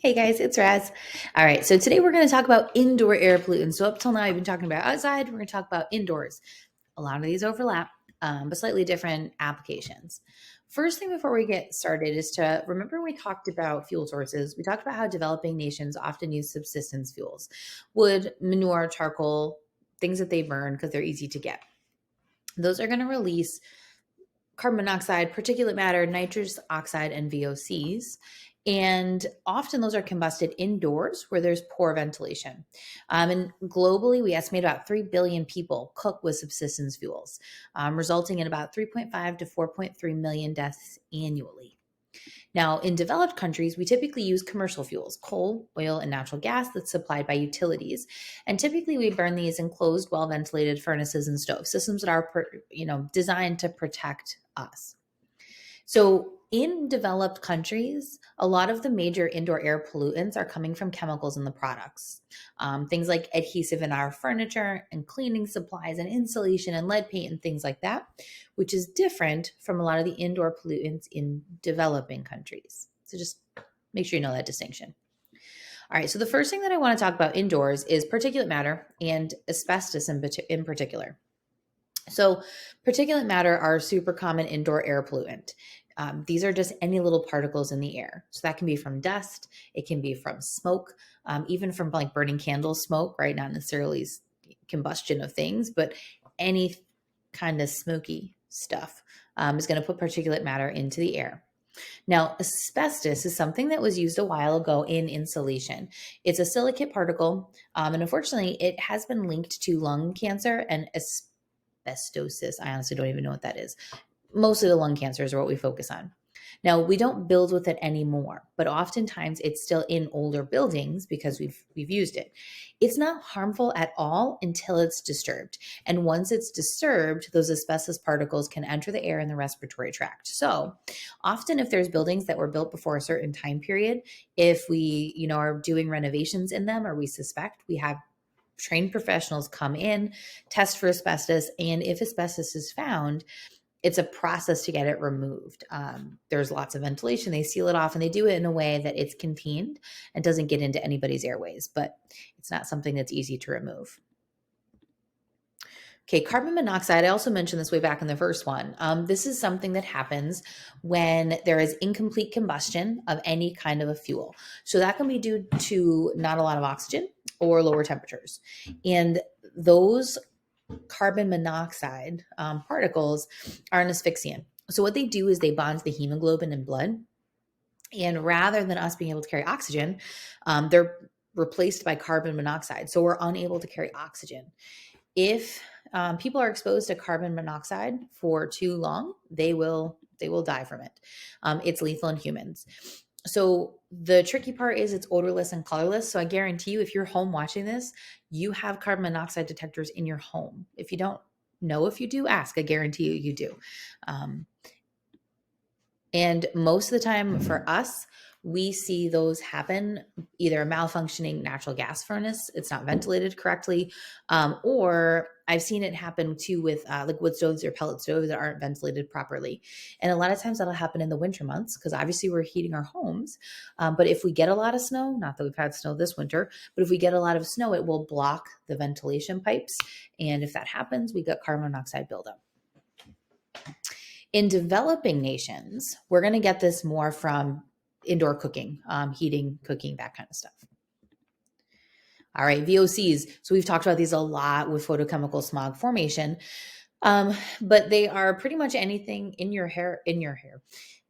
Hey guys, it's Raz. All right, so today we're going to talk about indoor air pollutants. So up till now, I've been talking about outside. We're going to talk about indoors. A lot of these overlap, but slightly different applications. First thing before we get started is to remember when we talked about fuel sources. We talked about how developing nations often use subsistence fuels, wood, manure, charcoal, things that they burn because they're easy to get. Those are going to release carbon monoxide, particulate matter, nitrous oxide, and VOCs. And often those are combusted indoors where there's poor ventilation. And globally, we estimate about 3 billion people cook with subsistence fuels, resulting in about 3.5 to 4.3 million deaths annually. Now, in developed countries, we typically use commercial fuels, coal, oil, and natural gas that's supplied by utilities. And typically we burn these in closed, well-ventilated furnaces and stoves, systems that are, designed to protect us. So, in developed countries, a lot of the major indoor air pollutants are coming from chemicals in the products. Things like adhesive in our furniture and cleaning supplies and insulation and lead paint and things like that, which is different from a lot of the indoor pollutants in developing countries. So, just make sure you know that distinction. All right, so the first thing that I want to talk about indoors is particulate matter and asbestos in particular. So, particulate matter are a super common indoor air pollutant. These are just any little particles in the air. So, that can be from dust, it can be from smoke, even from like burning candle smoke, right? Not necessarily combustion of things, but any kind of smoky stuff is going to put particulate matter into the air. Now, asbestos is something that was used a while ago in insulation. It's a silicate particle, and unfortunately, it has been linked to lung cancer and asbestosis. I honestly don't even know what that is. Most of the lung cancers are what we focus on. Now, we don't build with it anymore, but oftentimes it's still in older buildings because we've used it. It's not harmful at all until it's disturbed. And once it's disturbed, those asbestos particles can enter the air in the respiratory tract. So, often if there's buildings that were built before a certain time period, if we, are doing renovations in them or we suspect, we have trained professionals come in, test for asbestos, and if asbestos is found, it's a process to get it removed. There's lots of ventilation. They seal it off and they do it in a way that it's contained and doesn't get into anybody's airways, but it's not something that's easy to remove. Okay, carbon monoxide, I also mentioned this way back in the first one. This is something that happens when there is incomplete combustion of any kind of a fuel. So that can be due to not a lot of oxygen or lower temperatures. And those carbon monoxide particles are an asphyxiant. So what they do is they bond to the hemoglobin in blood. And rather than us being able to carry oxygen, they're replaced by carbon monoxide. So we're unable to carry oxygen. If people are exposed to carbon monoxide for too long, they will die from it. It's lethal in humans. So the tricky part is it's odorless and colorless. So I guarantee you, if you're home watching this, you have carbon monoxide detectors in your home. If you don't know if you do, ask. I guarantee you do. And most of the time for us, we see those happen either a malfunctioning natural gas furnace, it's not ventilated correctly, or I've seen it happen too with like wood stoves or pellet stoves that aren't ventilated properly. And a lot of times that'll happen in the winter months because obviously we're heating our homes. But if we get a lot of snow, not that we've had snow this winter, but if we get a lot of snow, it will block the ventilation pipes. And if that happens, we get carbon monoxide buildup. In developing nations, we're going to get this more from indoor cooking, heating, cooking, that kind of stuff. All right, VOCs. So we've talked about these a lot with photochemical smog formation, but they are pretty much anything in your hair.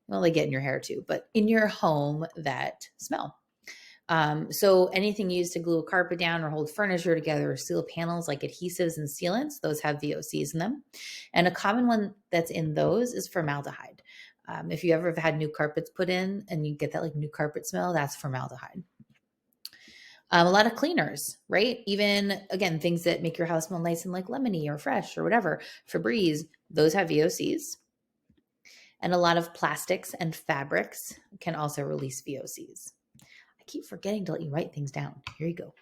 Well, they get in your hair too, but in your home that smell. So anything used to glue a carpet down or hold furniture together or seal panels like adhesives and sealants, those have VOCs in them. And a common one that's in those is formaldehyde. If you ever have had new carpets put in and you get that like new carpet smell, that's formaldehyde. A lot of cleaners, right? Even again, things that make your house smell nice and like lemony or fresh or whatever, Febreze, those have VOCs. And a lot of plastics and fabrics can also release VOCs. I keep forgetting to let you write things down. Here you go.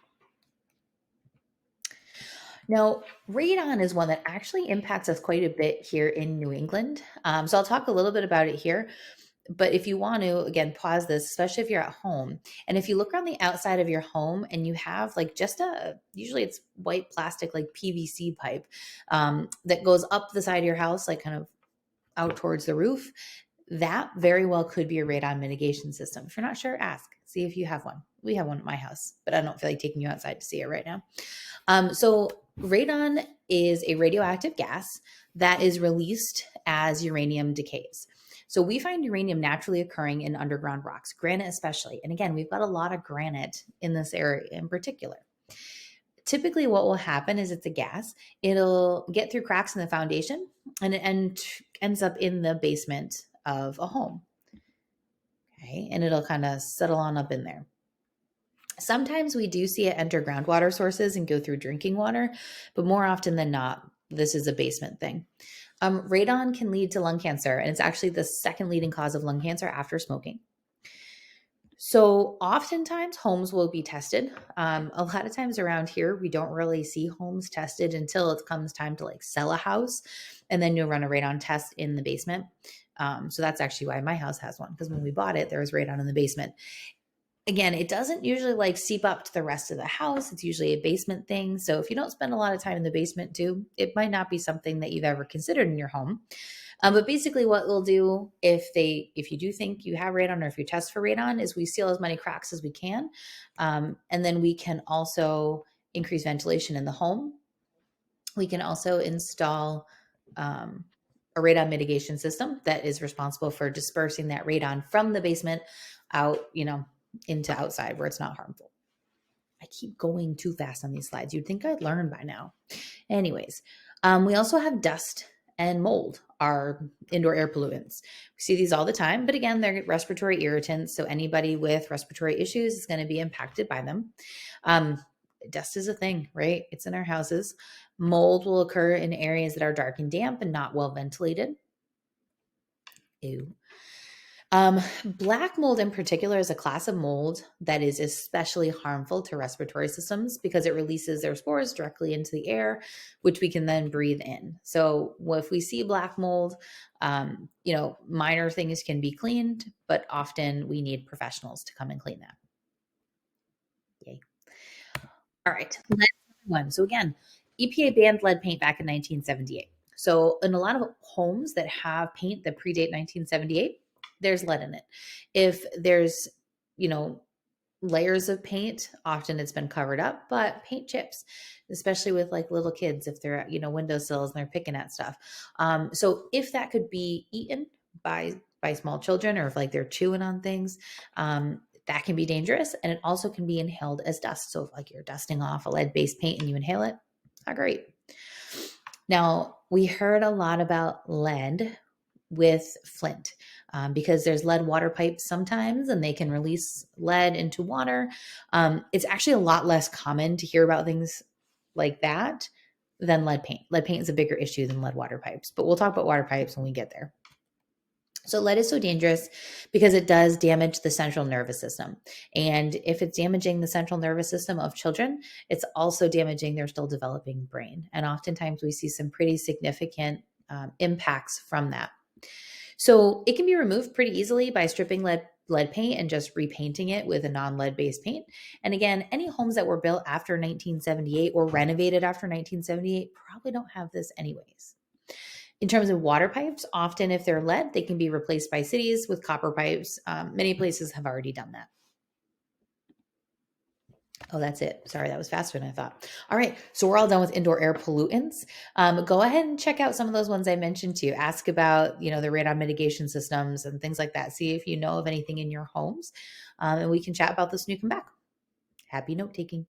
Now, radon is one that actually impacts us quite a bit here in New England. So I'll talk a little bit about it here. But if you want to, again, pause this, especially if you're at home. And if you look around the outside of your home and you have like just usually it's white plastic, like PVC pipe that goes up the side of your house, like kind of out towards the roof, that very well could be a radon mitigation system. If you're not sure, ask, see if you have one. We have one at my house, but I don't feel like taking you outside to see it right now. So radon is a radioactive gas that is released as uranium decays. So we find uranium naturally occurring in underground rocks, granite especially. And again, we've got a lot of granite in this area in particular. Typically what will happen is it's a gas. It'll get through cracks in the foundation and it ends up in the basement of a home. Okay, and it'll kind of settle on up in there. Sometimes we do see it enter groundwater sources and go through drinking water, but more often than not, this is a basement thing. Radon can lead to lung cancer, and it's actually the second leading cause of lung cancer after smoking. So oftentimes homes will be tested. A lot of times around here, we don't really see homes tested until it comes time to like sell a house, and then you'll run a radon test in the basement. So that's actually why my house has one, because when we bought it, there was radon in the basement. Again, it doesn't usually like seep up to the rest of the house. It's usually a basement thing. So if you don't spend a lot of time in the basement too, it might not be something that you've ever considered in your home. But basically what we'll do if you do think you have radon or if you test for radon is we seal as many cracks as we can. And then we can also increase ventilation in the home. We can also install a radon mitigation system that is responsible for dispersing that radon from the basement out, into outside where it's not harmful. I keep going too fast on these slides. You'd think I'd learn by now. Anyways, we also have dust and mold are indoor air pollutants. We see these all the time, but again, they're respiratory irritants. So anybody with respiratory issues is going to be impacted by them. Dust is a thing, right? It's in our houses. Mold will occur in areas that are dark and damp and not well ventilated. Ew. Black mold in particular is a class of mold that is especially harmful to respiratory systems because it releases their spores directly into the air, which we can then breathe in. So if we see black mold, minor things can be cleaned, but often we need professionals to come and clean that. Yay. All right, lead one. So again, EPA banned lead paint back in 1978. So in a lot of homes that have paint that predate 1978, there's lead in it. If there's, layers of paint, often it's been covered up, but paint chips, especially with like little kids, if they're at, windowsills and they're picking at stuff. So if that could be eaten by small children or if like they're chewing on things, that can be dangerous. And it also can be inhaled as dust. So if like you're dusting off a lead-based paint and you inhale it, not great. Now, we heard a lot about lead with Flint because there's lead water pipes sometimes and they can release lead into water. It's actually a lot less common to hear about things like that than lead paint. Lead paint is a bigger issue than lead water pipes, but we'll talk about water pipes when we get there. So lead is so dangerous because it does damage the central nervous system. And if it's damaging the central nervous system of children, it's also damaging their still developing brain. And oftentimes we see some pretty significant impacts from that. So it can be removed pretty easily by stripping lead paint and just repainting it with a non-lead based paint. And again, any homes that were built after 1978 or renovated after 1978 probably don't have this anyways. In terms of water pipes, often if they're lead, they can be replaced by cities with copper pipes. Many places have already done that. Oh, that's it. Sorry, that was faster than I thought. All right, so we're all done with indoor air pollutants. Go ahead and check out some of those ones I mentioned to you. Ask about, the radon mitigation systems and things like that. See if you know of anything in your homes, and we can chat about this when you come back. Happy note taking.